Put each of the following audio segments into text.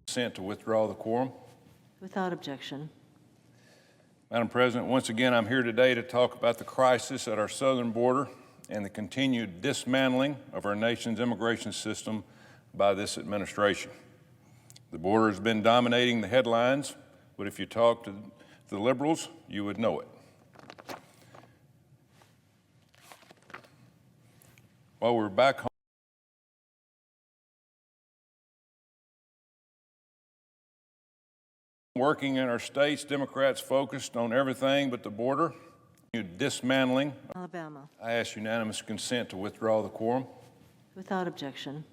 Consent to withdraw the quorum. Without objection. Madam President, once again, I'm here today to talk about the crisis at our southern border and the continued dismantling of our nation's immigration system by this administration. The border has been dominating the headlines, but if you talk to the liberals, you would know it. While we're back home, working in our states, Democrats focused on everything but the border. Dismantling. Alabama. I ask unanimous consent to withdraw the quorum. Without objection.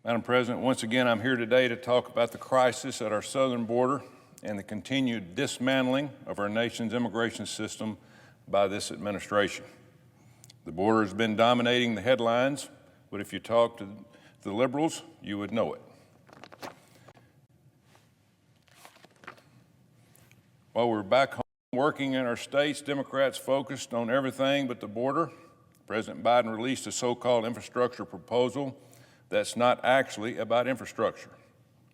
Madam President, once again, I'm here today to talk about the crisis at our southern border and the continued dismantling of our nation's immigration system by this administration. The border has been dominating the headlines, but if you talk to the liberals, you would know it. While we're back home working in our states, Democrats focused on everything but the border. President Biden released a so-called infrastructure proposal that's not actually about infrastructure.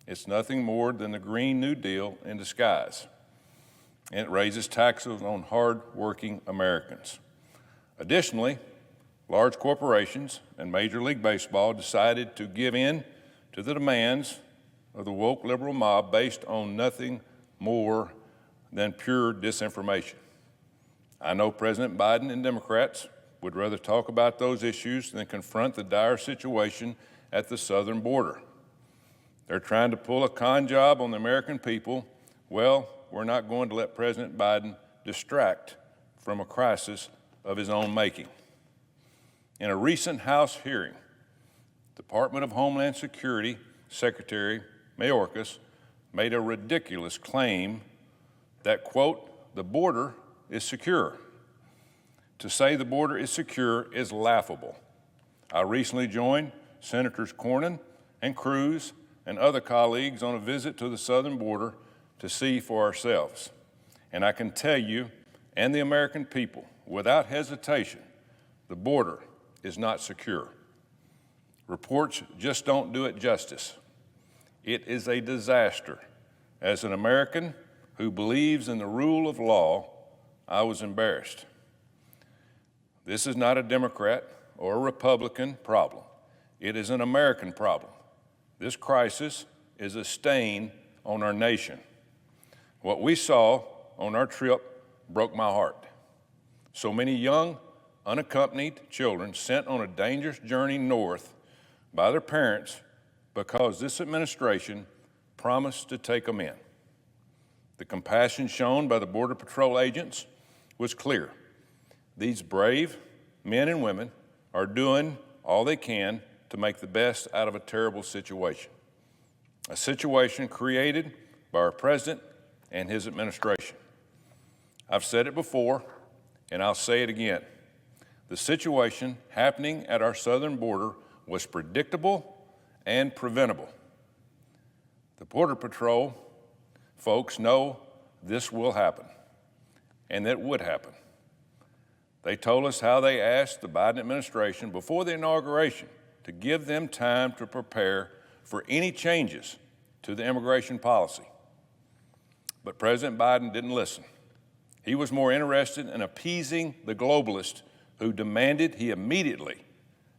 It's nothing more than the Green New Deal in disguise. And it raises taxes on hard-working Americans. Additionally, large corporations and Major League Baseball decided to give in to the demands of the woke liberal mob based on nothing more than pure disinformation. I know President Biden and Democrats would rather talk about those issues than confront the dire situation at the southern border. They're trying to pull a con job on the American people. Well, we're not going to let President Biden distract from a crisis of his own making. In a recent House hearing, Department of Homeland Security Secretary Mayorkas made a ridiculous claim that, quote, the border is secure. To say the border is secure is laughable. I recently joined Senators Cornyn and Cruz and other colleagues on a visit to the southern border to see for ourselves. And I can tell you and the American people, without hesitation, the border is not secure. Reports just don't do it justice. It is a disaster. As an American who believes in the rule of law, I was embarrassed. This is not a Democrat or a Republican problem. It is an American problem. This crisis is a stain on our nation. What we saw on our trip broke my heart. So many young, unaccompanied children sent on a dangerous journey north by their parents because this administration promised to take them in. The compassion shown by the Border Patrol agents was clear. These brave men and women are doing all they can to make the best out of a terrible situation, a situation created by our president and his administration. I've said it before, and I'll say it again. The situation happening at our southern border was predictable and preventable. The Border Patrol folks know this will happen, and that would happen. They told us how they asked the Biden administration before the inauguration to give them time to prepare for any changes to the immigration policy. But President Biden didn't listen. He was more interested in appeasing the globalists who demanded he immediately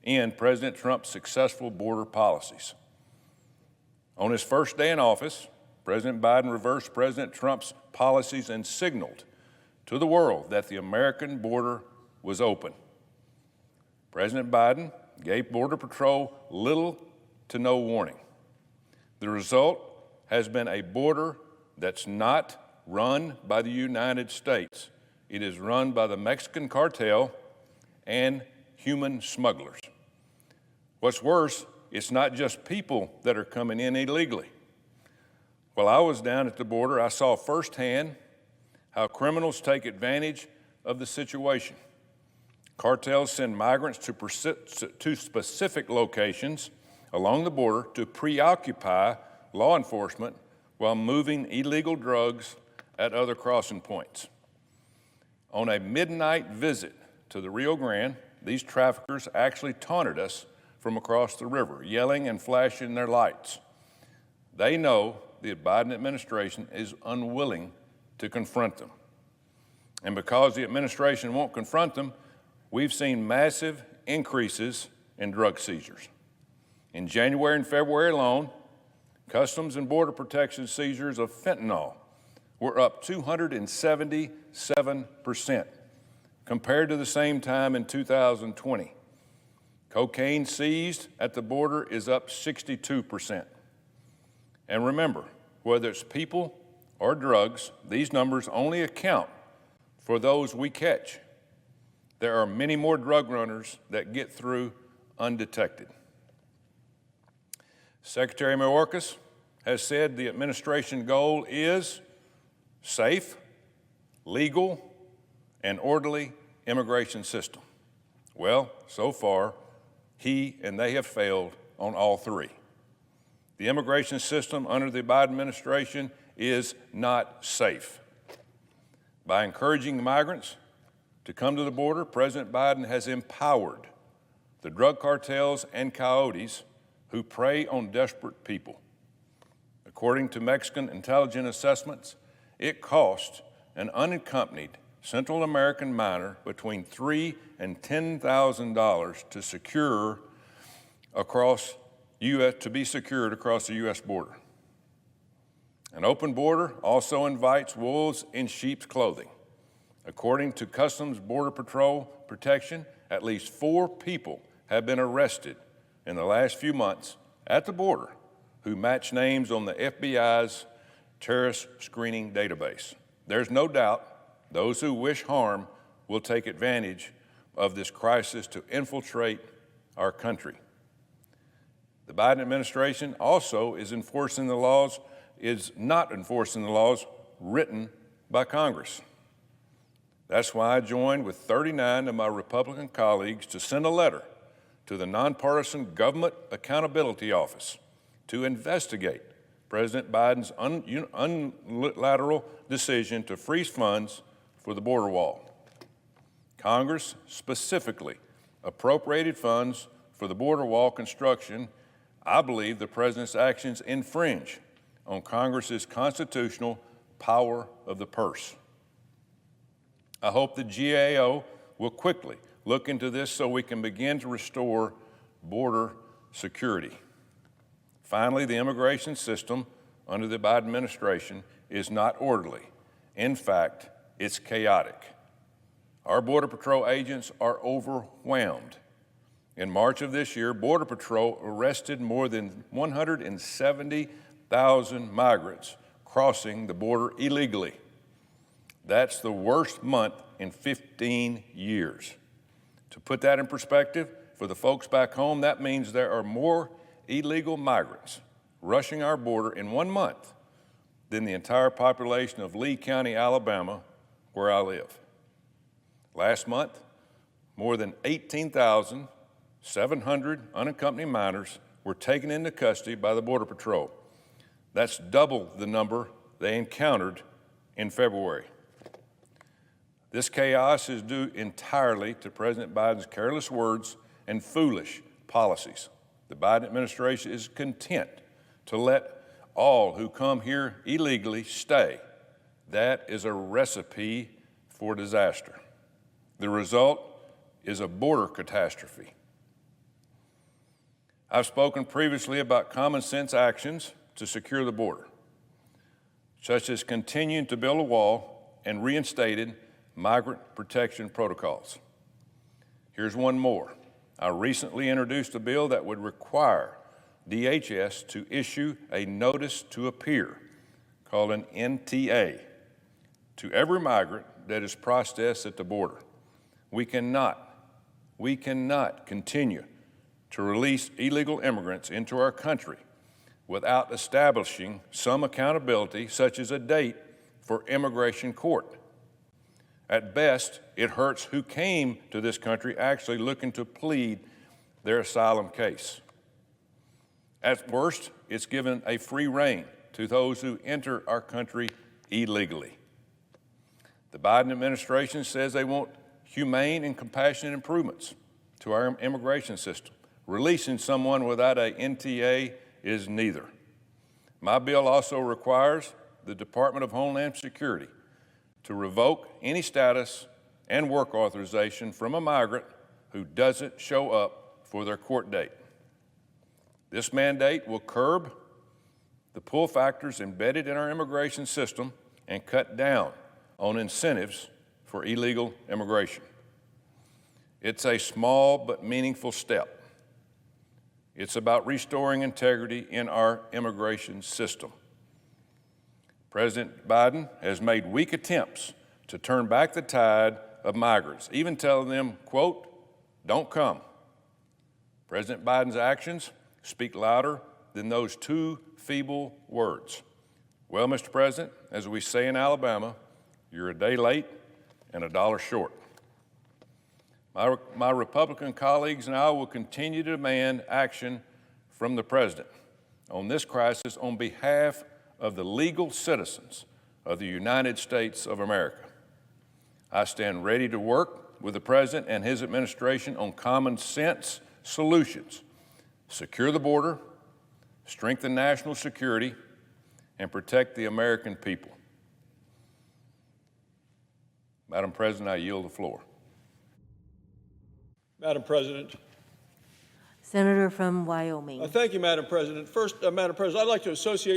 end President Trump's successful border policies. On his first day in office, President Biden reversed President Trump's policies and signaled to the world that the American border was open. President Biden gave Border Patrol little to no warning. The result has been a border that's not run by the United States. It is run by the Mexican cartel and human smugglers. What's worse, it's not just people that are coming in illegally. While I was down at the border, I saw firsthand how criminals take advantage of the situation. Cartels send migrants to specific locations along the border to preoccupy law enforcement while moving illegal drugs at other crossing points. On a midnight visit to the Rio Grande, these traffickers actually taunted us from across the river, yelling and flashing their lights. They know the Biden administration is unwilling to confront them. And because the administration won't confront them, we've seen massive increases in drug seizures. In January and February alone, Customs and Border Protection seizures of fentanyl were up 277% compared to the same time in 2020. Cocaine seized at the border is up 62%. And remember, whether it's people or drugs, these numbers only account for those we catch. There are many more drug runners that get through undetected. Secretary Mayorkas has said the administration goal is safe, legal, and orderly immigration system. Well, so far, he and they have failed on all three. The immigration system under the Biden administration is not safe. By encouraging migrants to come to the border, President Biden has empowered the drug cartels and coyotes who prey on desperate people. According to Mexican intelligence assessments, it cost an unaccompanied Central American minor between $3,000 and $10,000 to secure across to be secured across the U.S. border. An open border also invites wolves in sheep's clothing. According to Customs Border Patrol Protection, at least 4 people have been arrested in the last few months at the border who match names on the FBI's terrorist screening database. There's no doubt those who wish harm will take advantage of this crisis to infiltrate our country. The Biden administration also is not enforcing the laws written by Congress. That's why I joined with 39 of my Republican colleagues to send a letter to the Nonpartisan Government Accountability Office to investigate President Biden's unilateral decision to freeze funds for the border wall. Congress specifically appropriated funds for the border wall construction. I believe the president's actions infringe on Congress's constitutional power of the purse. I hope the GAO will quickly look into this so we can begin to restore border security. Finally, the immigration system under the Biden administration is not orderly. In fact, it's chaotic. Our Border Patrol agents are overwhelmed. In March of this year, Border Patrol arrested more than 170,000 migrants crossing the border illegally. That's the worst month in 15 years. To put that in perspective, for the folks back home, that means there are more illegal migrants rushing our border in 1 month than the entire population of Lee County, Alabama, where I live. Last month, more than 18,700 unaccompanied minors were taken into custody by the Border Patrol. That's double the number they encountered in February. This chaos is due entirely to President Biden's careless words and foolish policies. The Biden administration is content to let all who come here illegally stay. That is a recipe for disaster. The result is a border catastrophe. I've spoken previously about common sense actions to secure the border, such as continuing to build a wall and reinstated migrant protection protocols. Here's one more. I recently introduced a bill that would require DHS to issue a notice to appear, called an NTA, to every migrant that is processed at the border. We cannot continue to release illegal immigrants into our country without establishing some accountability, such as a date for immigration court. At best, it hurts who came to this country actually looking to plead their asylum case. At worst, it's given a free rein to those who enter our country illegally. The Biden administration says they want humane and compassionate improvements to our immigration system. Releasing someone without an NTA is neither. My bill also requires the Department of Homeland Security to revoke any status and work authorization from a migrant who doesn't show up for their court date. This mandate will curb the pull factors embedded in our immigration system and cut down on incentives for illegal immigration. It's a small but meaningful step. It's about restoring integrity in our immigration system. President Biden has made weak attempts to turn back the tide of migrants, even telling them, quote, "Don't come." President Biden's actions speak louder than those two feeble words. Well, Mr. President, as we say in Alabama, you're a day late and a dollar short. My Republican colleagues and I will continue to demand action from the President on this crisis on behalf of the legal citizens of the United States of America. I stand ready to work with the President and his administration on common sense solutions, secure the border, strengthen national security, and protect the American people. Madam President, I yield the floor. Madam President. Senator from Wyoming. Thank you, Madam President. First, Madam President, I'd like to associate